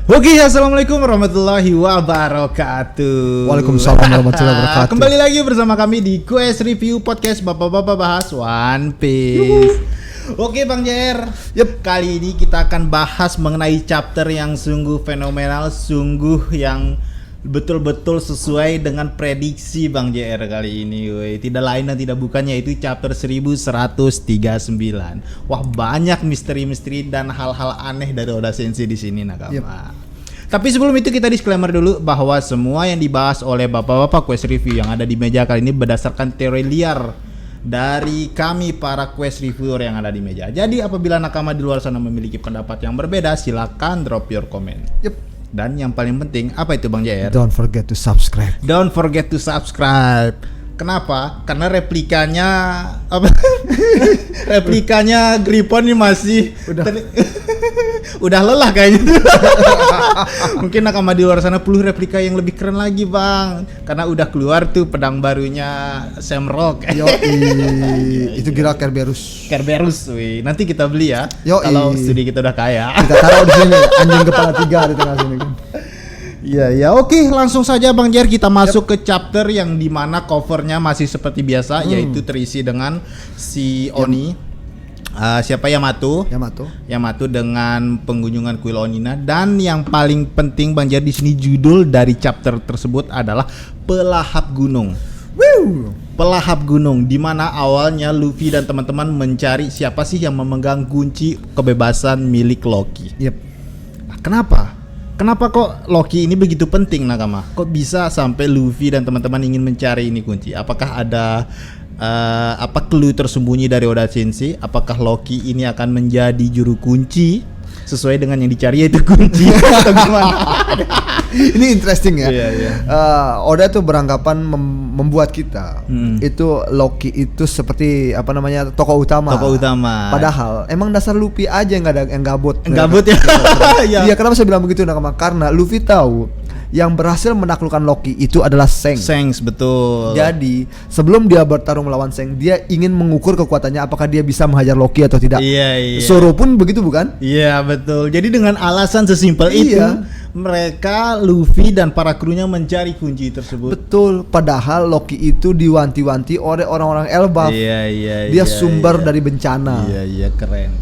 Oke, assalamualaikum warahmatullahi wabarakatuh. Waalaikumsalam warahmatullahi wabarakatuh. Kembali lagi bersama kami di Quest Review Podcast Bapak-bapak bahas One Piece. Oke Bang Jer, kali ini kita akan bahas mengenai chapter yang sungguh fenomenal, sungguh yang betul-betul sesuai dengan prediksi Bang JR kali ini. Tidak lain dan tidak bukan yaitu chapter 1139. Wah, banyak misteri-misteri dan hal-hal aneh dari Oda Sensei di sini nakama. Tapi sebelum itu kita disclaimer dulu bahwa semua yang dibahas oleh bapak-bapak Quest Review yang ada di meja kali ini berdasarkan teori liar dari kami para Quest Reviewer yang ada di meja. Jadi apabila nakama di luar sana memiliki pendapat yang berbeda, silakan drop your comment. Dan yang paling penting, apa itu Bang Jair? Don't forget to subscribe. Don't forget to subscribe. Kenapa? Karena replikanya replikanya Gripon ini masih udah lelah kayaknya. Mungkin nakama di luar sana perlu replika yang lebih keren lagi Bang. Karena udah keluar tuh pedang barunya Sam Rock. Itu kira Kerberus. Kerberus, wih. Nanti kita beli ya. Kalau studi kita udah kaya. Kita taruh di sini anjing kepala 3 di tengah sini. Iya, oke, langsung saja Bang Jer kita masuk ke chapter yang dimana covernya masih seperti biasa, yaitu terisi dengan si Oni, siapa Yamato dengan pengunjungan kuil Onina, dan yang paling penting Bang Jer di sini judul dari chapter tersebut adalah Pelahap Gunung. Pelahap Gunung, di mana awalnya Luffy dan teman-teman mencari siapa sih yang memegang kunci kebebasan milik Loki. Nah, Kenapa kok Loki ini begitu penting nakama? Kok bisa sampai Luffy dan teman-teman ingin mencari ini kunci? Apakah ada clue tersembunyi dari Oda Sensei? Apakah Loki ini akan menjadi juru kunci sesuai dengan yang dicari yaitu kunci atau gimana? Ini interesting ya. Iya. Oda tuh beranggapan membuat kita itu Loki itu seperti tokoh utama. Padahal emang dasar Luffy aja yang gabut. Gabut ya. Iya, kenapa saya bilang begitu nakama? Karena Luffy tahu yang berhasil menaklukkan Loki itu adalah Shanks, betul. Jadi sebelum dia bertarung melawan Shanks, dia ingin mengukur kekuatannya apakah dia bisa menghajar Loki atau tidak. Iya. Zoro pun begitu bukan? Iya, betul. Jadi dengan alasan sesimpel itu mereka, Luffy dan para krunya mencari kunci tersebut. Betul. Padahal Loki itu diwanti-wanti oleh orang-orang Elbaf. Iya. Dia sumber dari bencana. Iya, keren.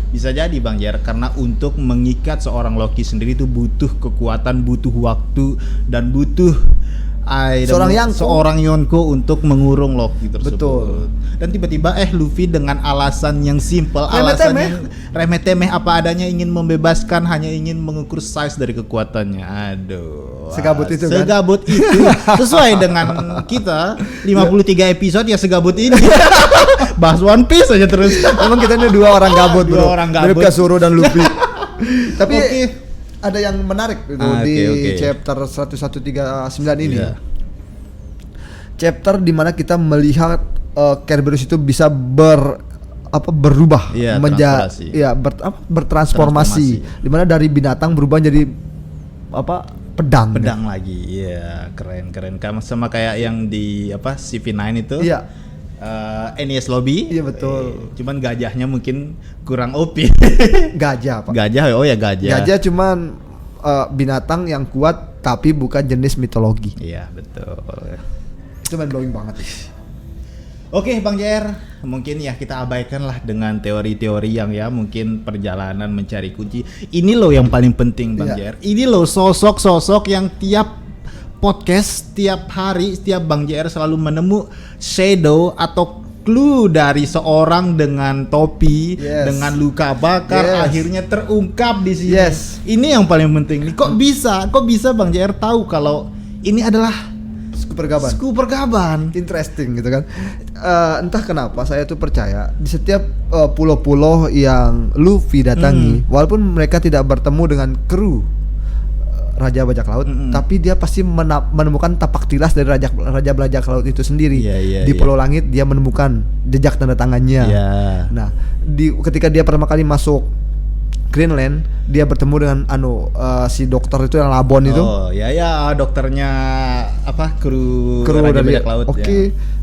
Bisa jadi Bang Jer, karena untuk mengikat seorang Loki sendiri itu butuh kekuatan, butuh waktu, dan butuh seorang Yonko untuk mengurung Loki tersebut. Betul. Dan tiba-tiba Luffy dengan alasan yang simple, alasan yang remeh-temeh apa adanya, ingin membebaskan, hanya ingin mengukur size dari kekuatannya. Aduh. Segabut itu kan? Segabut itu. Sesuai dengan kita 53 episode ya segabut ini. Bahas One Piece aja terus. Memang kita ini dua orang gabut, bro. Dari Zoro dan Luffy. Tapi ada yang menarik gitu chapter 1139 ini. Chapter di mana kita melihat Kerberos itu bisa berubah menjadi bertransformasi. Di mana dari binatang berubah jadi pedang lagi. Iya, keren. Sama kayak yang di CV9 itu. Iya. NES Lobby. Iya betul. Cuman gajahnya mungkin kurang OP. Gajah Pak. Gajah. Gajah cuman binatang yang kuat tapi bukan jenis mitologi. Iya betul. Itu mind blowing banget. Oke Bang JR, mungkin ya kita abaikan lah dengan teori-teori yang mungkin perjalanan mencari kunci. Ini loh yang paling penting Bang JR. Ini loh sosok-sosok yang tiap podcast, tiap hari, setiap Bang JR selalu menemu shadow atau clue dari seorang dengan topi, dengan luka bakar, akhirnya terungkap di sini. Ini yang paling penting nih. Kok bisa Bang JR tahu kalau ini adalah Skuper Gaban. Interesting gitu kan. Entah kenapa saya tuh percaya di setiap pulau-pulau yang Luffy datangi, walaupun mereka tidak bertemu dengan kru Raja Bajak Laut, tapi dia pasti menemukan tapak tilas dari Raja Bajak Laut itu sendiri. Di Pulau Langit dia menemukan jejak tanda tangannya. Nah, ketika dia pertama kali masuk Greenland, dia bertemu dengan si dokter itu yang Labon itu. Dokternya kru Raja Bajak Laut.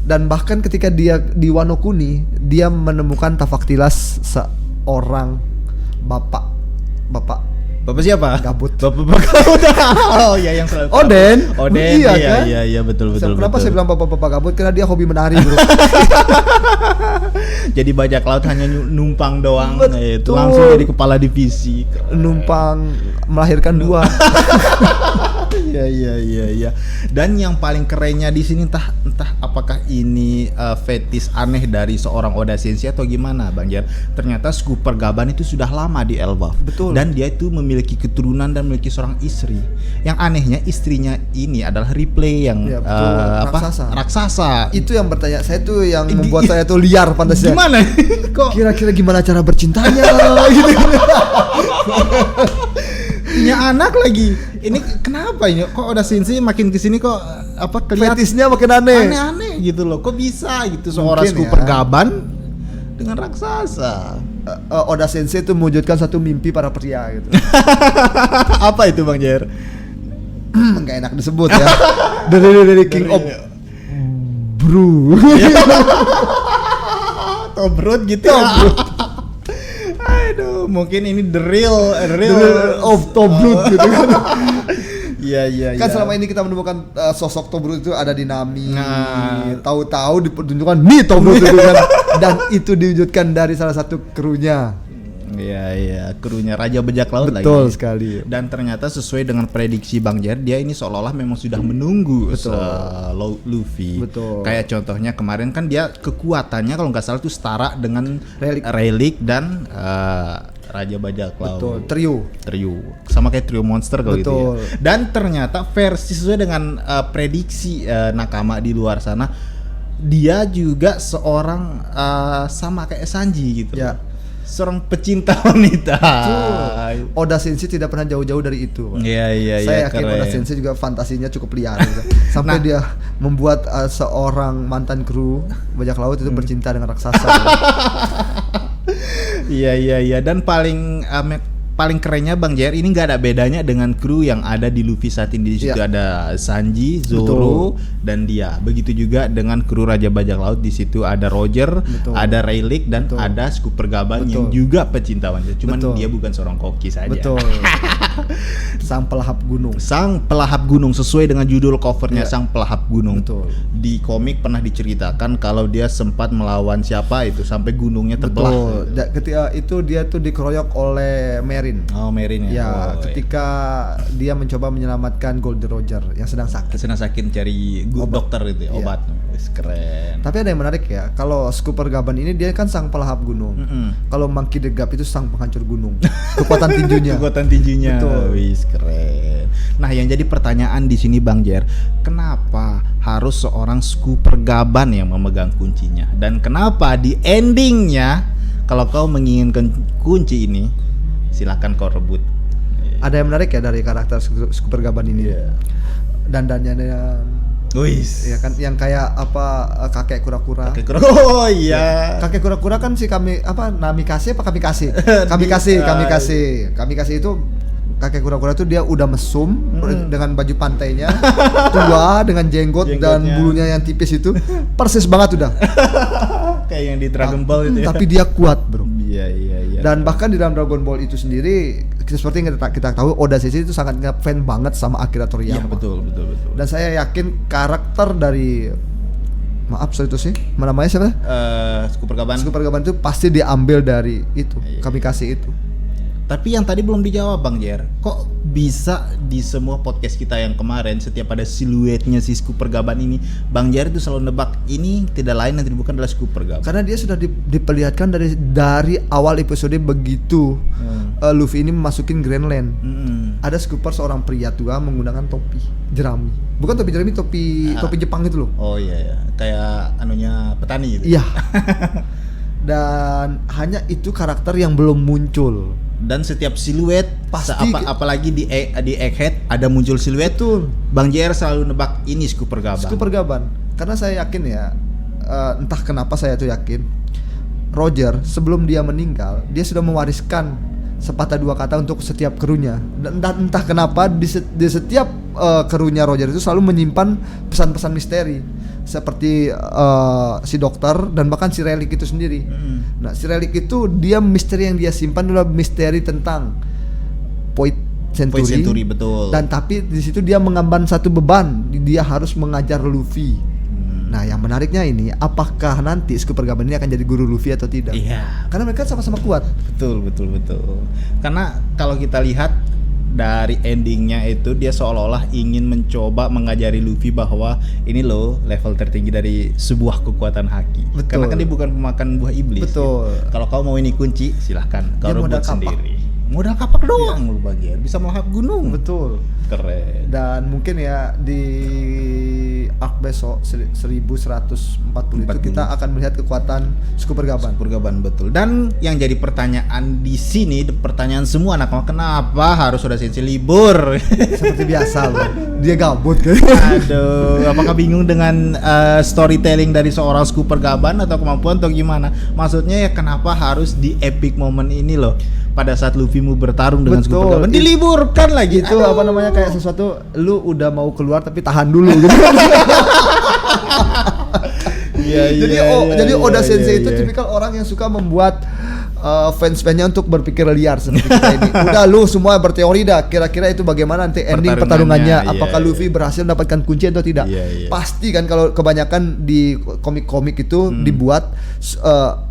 Dan bahkan ketika dia di Wano Kuni, dia menemukan tapak tilas seorang bapak Bapak siapa? Gabut. Bapak gabut. Oh iya, yang selalu Oden. Oden. Iya, Iya, kan? iya, betul. Kenapa saya bilang bapak-bapak gabut? Karena dia hobi menari, bro. Jadi bajak laut hanya numpang doang. Betul. Itu langsung jadi kepala divisi. Numpang melahirkan 2. Iya. Dan yang paling kerennya di sini entah apakah ini fetis aneh dari seorang Oda Sensei atau gimana, Bang Jer. Ternyata Scooper Gaban itu sudah lama di Elbaf. Betul. Dan dia itu memiliki keturunan dan memiliki seorang istri. Yang anehnya istrinya ini adalah Ripley yang Ya, betul. raksasa. Itu yang bertanya, saya tuh yang membuat saya tuh liar fantasinya. Gimana? Kok Kira-kira gimana cara bercintanya gitu. punya anak lagi? Ini kenapa ini? Kok Oda Sensei makin kesini kok kelihatan Fetisnya makin aneh. aneh-aneh gitu loh. Kok bisa gitu seorang Mungkin Scooper ya. Gaban dengan raksasa? Oda Sensei itu mewujudkan satu mimpi para pria gitu. Apa itu, Bang Jer? Nggak enak disebut ya. Dari King of Brew. Tobrut gitu ya. Aduh, mungkin ini the real of Tobrut gitu kan. Iya. Kan selama ini kita menemukan sosok Tobrut itu ada di Nami. Nah. Tahu-tahu dipertunjukkan nih Tobrut itu kan. Dan itu diwujudkan dari salah satu krunya. Iya, krunya Raja Bajak Laut lagi. Betul sekali. Dan ternyata sesuai dengan prediksi Bang Jer, dia ini seolah-olah memang sudah menunggu Luffy. Betul. Kayak contohnya kemarin kan dia kekuatannya kalau nggak salah itu setara dengan Relic. Relic dan Raja Bajak Laut. Betul. Trio. Sama kayak trio monster kalau gitu Betul. ya. Dan ternyata versi sesuai dengan prediksi Nakama di luar sana, dia juga seorang sama kayak Sanji gitu. Ya. Seorang pecinta wanita. Oda Sensei tidak pernah jauh-jauh dari itu. Pak. Iya. Saya yakin keren. Oda Sensei juga fantasinya cukup liar gitu. Sampai dia membuat seorang mantan kru bajak laut itu bercinta dengan raksasa. Iya. Dan paling kerennya Bang Jer, ini nggak ada bedanya dengan kru yang ada di Luffy saat ini. Di situ Iya. ada Sanji, Zoro, dan dia. Begitu juga dengan kru Raja Bajak Laut. Di situ ada Roger, Betul. ada Rayleigh, dan Betul. ada Scooper Gaban yang Betul. juga pecinta wanita. Cuman Betul. dia bukan seorang koki saja. Betul. Sang pelahap gunung. Sang Pelahap Gunung, sesuai dengan judul covernya, Iya. Sang Pelahap Gunung. Betul. Di komik pernah diceritakan kalau dia sempat melawan siapa itu sampai gunungnya terbelah. Betul. Ketika itu dia tuh dikeroyok oleh Merin. Oh, Merin ya. Ya, Oh, ketika dia mencoba menyelamatkan Goldie Roger yang sedang sakit. Senang sakit cari dokter itu ya, Iya. obat. Wis, keren. Tapi ada yang menarik ya, kalau Scooper Gaban ini dia kan sang pelahap gunung. Kalau Monkey the Gap itu sang penghancur gunung. Kekuatan tinjunya. Kekuatan tinjunya. Betul. Wis, keren. Nah, yang jadi pertanyaan di sini Bang Jer, kenapa harus seorang Scooper Gaban yang memegang kuncinya? Dan kenapa di endingnya kalau kau menginginkan kunci ini, silakan kau rebut. Ada yang menarik ya dari karakter Scooper Gaban ini. Iya. Dandannya Wis. ya kan yang kayak kakek kura-kura. Oh iya. Kakek kura-kura kan Namikaze apa Kamikaze? Kamikaze itu kakek kura-kura tuh dia udah mesum dengan baju pantainya, tua dengan jenggot dan Jenggotnya. bulunya yang tipis itu, persis banget udah. Kayak yang di Dragon Ball itu ya. Tapi dia kuat, bro. Iya. Dan bahkan di dalam Dragon Ball itu sendiri, seperti yang kita tahu, Oda Sensei itu sangat ngefans banget sama Akira Iya, Toriyama. betul. Dan saya yakin karakter dari itu sih, namanya siapa? Scooper Gaban. Scooper Gaban itu pasti diambil dari itu, Iya. Kamikaze itu. Tapi yang tadi belum dijawab Bang Jer. Kok bisa di semua podcast kita yang kemarin setiap ada siluetnya si Scooper Gaban ini, Bang Jer itu selalu nebak ini tidak lain dan bukan adalah Scooper Gaban. Karena dia sudah diperlihatkan dari awal episode begitu Luffy ini memasukin Grand Line. Ada Scooper seorang pria tua menggunakan topi jerami. Bukan topi jerami, topi Jepang itu loh. Oh iya. Kayak anunya petani gitu. Iya. Dan hanya itu karakter yang belum muncul. Dan setiap siluet Pasti apalagi di Egghead ada muncul siluet. Betul. Bang JR selalu nebak ini Scooper Gaban. Scooper Gaban. Karena saya yakin ya, entah kenapa saya tuh yakin, Roger sebelum dia meninggal, dia sudah mewariskan sepatah dua kata untuk setiap krunya. Dan entah kenapa di setiap krunya Roger itu selalu menyimpan pesan-pesan misteri. Seperti si dokter dan bahkan si Relic itu sendiri. Nah, si Relic itu misteri yang dia simpan adalah misteri tentang Point Point Century. Century, betul. Dan tapi di situ dia mengemban satu beban, dia harus mengajar Luffy. Nah, yang menariknya ini, apakah nanti Super Gaban ini akan jadi guru Luffy atau tidak? Iya. Karena mereka sama-sama kuat. Betul. Karena kalau kita lihat dari endingnya itu, dia seolah-olah ingin mencoba mengajari Luffy bahwa ini loh level tertinggi dari sebuah kekuatan haki. Betul. Karena kan dia bukan pemakan buah iblis. Betul. Gitu. Kalau kau mau ini kunci, silahkan kau Dia modal rebut kapak. sendiri. Modal kapak doang lu bagian, bisa melahap gunung. Betul. Keren. Dan mungkin ya di arc besok 1140 itu kita akan melihat kekuatan Super Gaban. Super Gaban, betul. Dan yang jadi pertanyaan di sini, pertanyaan semua anak, kenapa harus Oda Sensei libur? Seperti biasa loh. Dia gabut kan. Aduh, apakah bingung dengan storytelling dari seorang Super Gaban atau kemampuan atau gimana? Maksudnya ya kenapa harus di epic moment ini loh? Pada saat Luffy mau bertarung dengan Betul. Super Gaban, diliburkan lagi. Itu Aduh. apa namanya, kayak sesuatu lu udah mau keluar tapi tahan dulu gitu. Jadi Oda Sensei itu tipikal orang yang suka membuat fans-fansnya untuk berpikir liar seperti kita ini. Udah lu semua berteori dah, kira-kira itu bagaimana nanti ending pertarungannya, apakah Luffy berhasil mendapatkan kunci atau tidak. Pasti kan kalau kebanyakan di komik-komik itu dibuat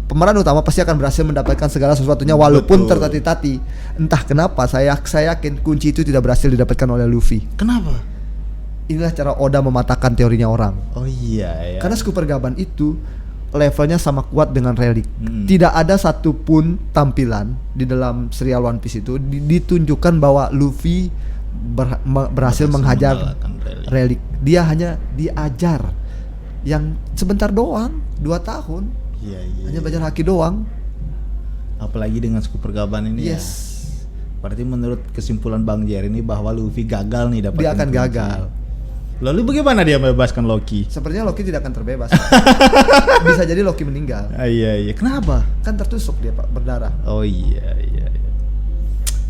pemeran utama pasti akan berhasil mendapatkan segala sesuatunya walaupun tertati-tati. Entah kenapa saya yakin kunci itu tidak berhasil didapatkan oleh Luffy. Kenapa? Inilah cara Oda mematahkan teorinya orang. Oh iya ya. Karena Super Gaban itu levelnya sama kuat dengan Relic. Tidak ada satupun tampilan di dalam serial One Piece itu ditunjukkan bahwa Luffy berhasil menghajar Relic. Dia hanya diajar yang sebentar doang, 2 tahun. Iya. Hanya belajar haki doang. Apalagi dengan Super Gaban ini. Yes. Ya. Berarti menurut kesimpulan Bang Jer ini bahwa Luffy gagal nih dapatkan Dia akan kunci. gagal. Lalu bagaimana dia membebaskan Loki? Sepertinya Loki tidak akan terbebas. Bisa jadi Loki meninggal. Iya. Kenapa? Kan tertusuk dia, Pak, berdarah. Oh iya.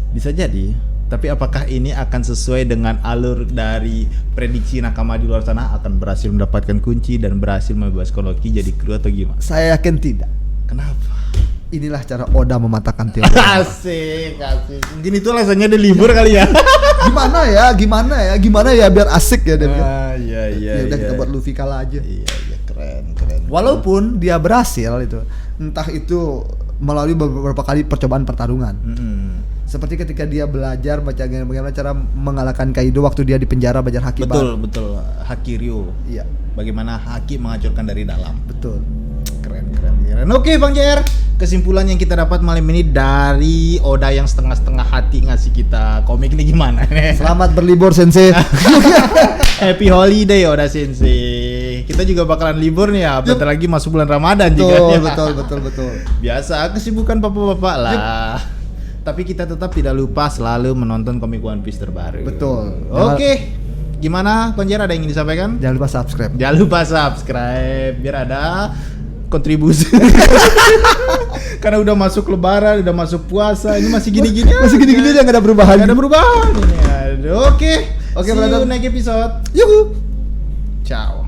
Bisa jadi. Tapi apakah ini akan sesuai dengan alur dari prediksi nakama di luar sana, akan berhasil mendapatkan kunci dan berhasil membebaskan Loki jadi kru atau gimana? Saya yakin tidak. Kenapa? Inilah cara Oda mematahkan teori. Asik. Mungkin itu alasannya dia libur kali ya. Gimana ya biar asik ya dia. Iya. Ya udah kita buat Luffy kalah aja. Iya, keren. Walaupun dia berhasil itu, entah itu melalui beberapa kali percobaan pertarungan. Seperti ketika dia belajar bagaimana cara mengalahkan Kaido waktu dia di penjara belajar haki. Betul. Haki Ryo. Iya. Bagaimana haki menghancurkan dari dalam. Betul. Keren. Oke Bang JR, kesimpulan yang kita dapat malam ini dari Oda yang setengah-setengah hati ngasih kita komik ini gimana? Selamat berlibur Sensei. Happy holiday Oda Sensei. Kita juga bakalan libur nih ya, bentar lagi masuk bulan Ramadan juga. Betul. Biasa kesibukan bapak-bapak lah. Tapi kita tetap tidak lupa selalu menonton komik One Piece terbaru. Betul. Oke. Gimana Bang JR, ada yang ingin disampaikan? Jangan lupa subscribe. Jangan lupa subscribe biar ada kontribusi. Karena udah masuk lebaran, udah masuk puasa, ini masih gini-gini aja, nggak ada perubahan. Nggak ada perubahan ini. Oke, see you brother. next episode. Yuhu. Ciao.